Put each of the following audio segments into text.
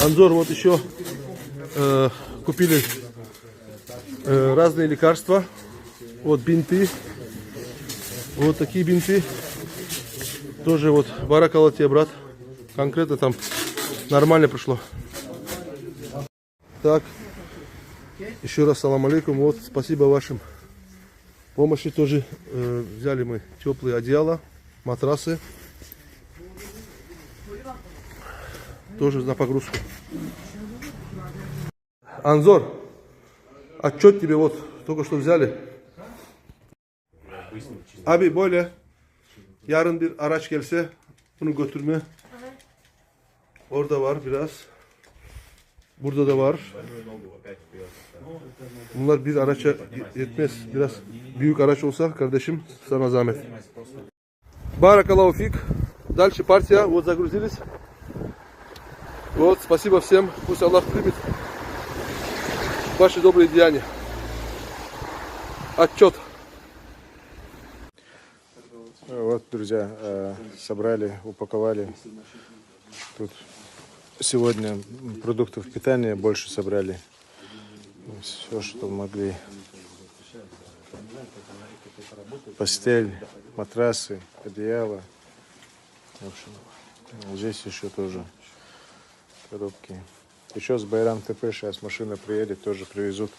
Анзор, вот еще купили разные лекарства. Вот бинты. Вот такие бинты. Тоже вот баракалла тебе, брат. Конкретно там нормально прошло. Так. Еще раз салам алейкум. Вот, спасибо вашим помощи. Тоже взяли мы теплые одеяла, матрасы. Тоже на погрузку. Анзор, отчет тебе вот только что взяли. Abi böyle yarın bir araç gelse bunu götürme. Orada var biraz. Burada da var. Bunlar bir araça yetmez. Biraz büyük araç olsa kardeşim sana zahmet. Barakallahu fik. Дальше партия. Вот загрузились. Вот, спасибо всем. Пусть Аллах примет ваши добрые деяния. Отчет. Вот, друзья, собрали, упаковали. Тут сегодня продуктов питания больше собрали. Все, что могли. Постель, матрасы, одеяло. В общем, здесь еще тоже коробки. Еще с Байрам ТП сейчас машина приедет, тоже привезут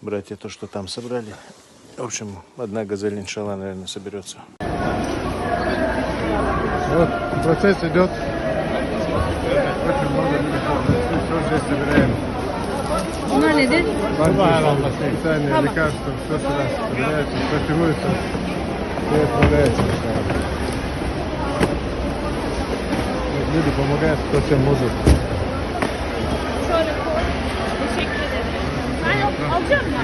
братья то, что там собрали. В общем, одна газель, иншалла, наверное, соберется. Вот, процесс идет. Очень много все здесь собираем. Bunlar nedir? Специальные лекарства, все сюда собирается, сортируется и отправляется. Люди помогают, кто чем может. Şöyle koy. Teşekkür ederim. Ben alacağım mı?